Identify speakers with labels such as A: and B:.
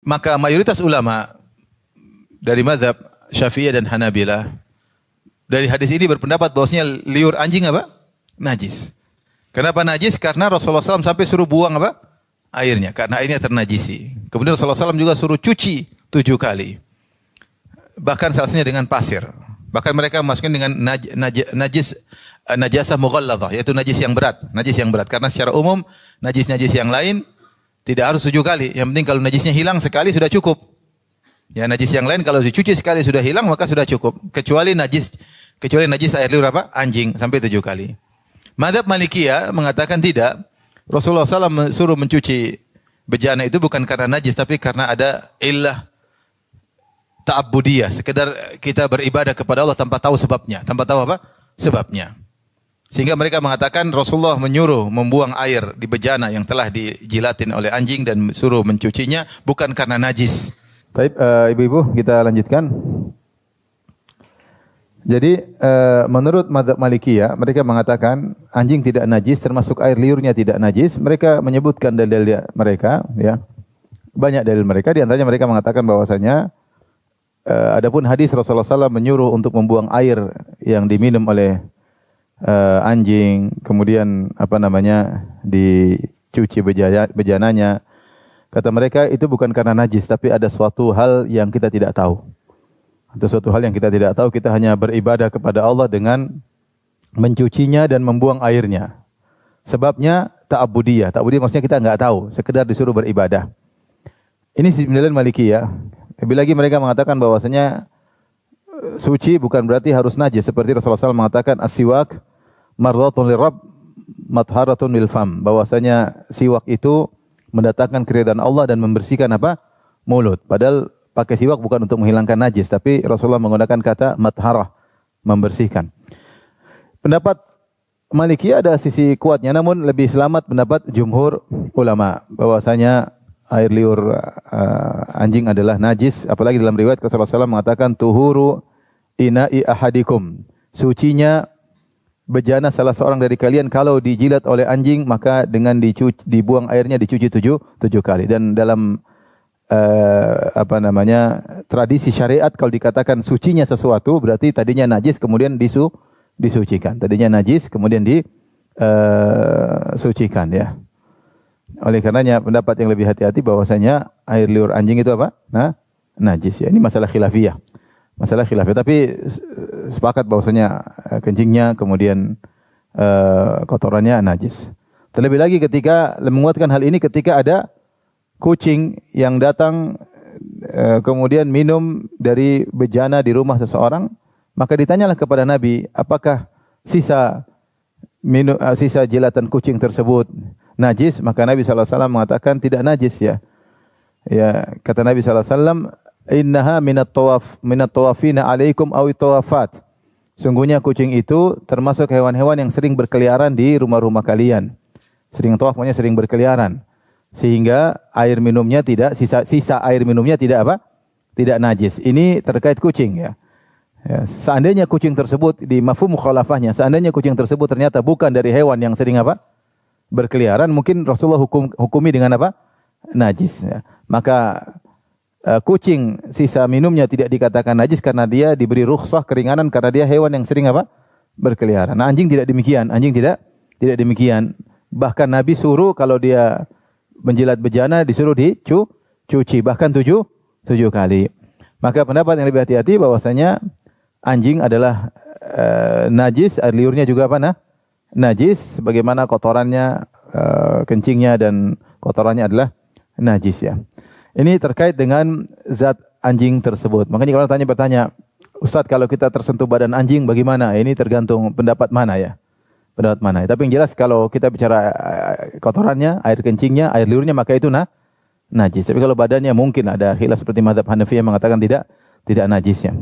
A: Maka mayoritas ulama dari mazhab Syafi'iyah dan Hanabilah dari hadis ini berpendapat bahwasanya liur anjing apa? Najis. Kenapa najis? Karena Rasulullah SAW sampai suruh buang apa? Airnya. Karena airnya ternajisi. Kemudian Rasulullah SAW juga suruh cuci 7 kali. Bahkan salah satunya dengan pasir. Bahkan mereka masukkan dengan najasah mughalladhah, yaitu najis yang berat. Najis yang berat. Karena secara umum najis-najis yang lain tidak harus 7 kali. Yang penting kalau najisnya hilang sekali sudah cukup. Ya, najis yang lain kalau dicuci sekali sudah hilang maka sudah cukup. Kecuali najis air liur apa? Anjing sampai 7 kali. Mazhab Malikiyah mengatakan tidak. Rasulullah SAW suruh mencuci bejana itu bukan karena najis tapi karena ada illah ta'abbudiyah. Sekedar kita beribadah kepada Allah tanpa tahu sebabnya. Tanpa tahu apa? Sebabnya. Sehingga mereka mengatakan Rasulullah menyuruh membuang air di bejana yang telah dijilatin oleh anjing dan suruh mencucinya bukan karena najis. Baik, ibu-ibu kita lanjutkan. Jadi menurut mazhab Malikiyah mereka mengatakan anjing tidak najis termasuk air liurnya tidak najis. Mereka menyebutkan dalil mereka, ya. Banyak dalil mereka, di antaranya mereka mengatakan bahwasanya adapun hadis Rasulullah SAW menyuruh untuk membuang air yang diminum oleh anjing, kemudian dicuci bejananya. Kata mereka itu bukan karena najis, tapi ada suatu hal yang kita tidak tahu. Itu suatu hal yang kita tidak tahu, kita hanya beribadah kepada Allah dengan mencucinya dan membuang airnya. Sebabnya ta'abudiyah. Ta'abudiyah maksudnya kita enggak tahu, sekedar disuruh beribadah. Ini sebenarnya Malikiyah. Lebih lagi mereka mengatakan bahwasanya suci bukan berarti harus najis. Seperti Rasulullah SAW mengatakan as-siwak mardhatun lirabb matharatun lil fam. Bahwasanya siwak itu mendatangkan keridhaan Allah dan membersihkan apa? Mulut. Padahal pakai siwak bukan untuk menghilangkan najis, tapi Rasulullah menggunakan kata matharah, membersihkan. Pendapat Malikiyah ada sisi kuatnya, namun lebih selamat pendapat jumhur ulama bahwasanya air liur anjing adalah najis, apalagi dalam riwayat Rasulullah SAW mengatakan tuhuru ina'i ahadikum. Sucinya bejana salah seorang dari kalian kalau dijilat oleh anjing maka dengan dibuang airnya dicuci 7 kali. Dan dalam tradisi syariat kalau dikatakan sucinya sesuatu berarti tadinya najis kemudian disucikan. Tadinya najis kemudian disucikan, ya. Oleh karenanya pendapat yang lebih hati-hati bahwasanya air liur anjing itu apa? Najis, ya. Ini masalah khilafiyah. Masalah khilafiyah, tapi sepakat bahwasanya kencingnya kemudian kotorannya najis. Terlebih lagi ketika menguatkan hal ini ketika ada kucing yang datang kemudian minum dari bejana di rumah seseorang, maka ditanyalah kepada Nabi, apakah sisa jilatan kucing tersebut najis? Maka Nabi SAW mengatakan tidak najis, ya. Ya, kata Nabi SAW, innaha minat tawafina alaikum awi tawafat. Sungguhnya kucing itu termasuk hewan-hewan yang sering berkeliaran di rumah-rumah kalian. Sering tawaf, maksudnya sering berkeliaran. Sehingga air minumnya sisa air minumnya tidak najis. Ini terkait kucing, ya. Ya, seandainya kucing tersebut di mafhum mukhalafahnya, seandainya kucing tersebut ternyata bukan dari hewan yang sering berkeliaran, mungkin Rasulullah hukumi dengan najis, ya. Maka kucing sisa minumnya tidak dikatakan najis karena dia diberi rukhsah keringanan karena dia hewan yang sering berkeliaran. Nah, anjing tidak demikian. Anjing tidak demikian. Bahkan Nabi suruh kalau dia menjilat bejana disuruh dicuci bahkan 7 kali. Maka pendapat yang lebih hati-hati bahwasanya anjing adalah najis, air liurnya juga najis sebagaimana kotorannya, kencingnya dan kotorannya adalah najis, ya. Ini terkait dengan zat anjing tersebut. Makanya kalau bertanya, Ustaz, kalau kita tersentuh badan anjing bagaimana? Ini tergantung pendapat mana, ya. Pendapat mana. Tapi yang jelas kalau kita bicara kotorannya, air kencingnya, air liurnya, maka itu najis. Tapi kalau badannya mungkin ada khilaf seperti mazhab Hanafiyah mengatakan tidak najis, ya.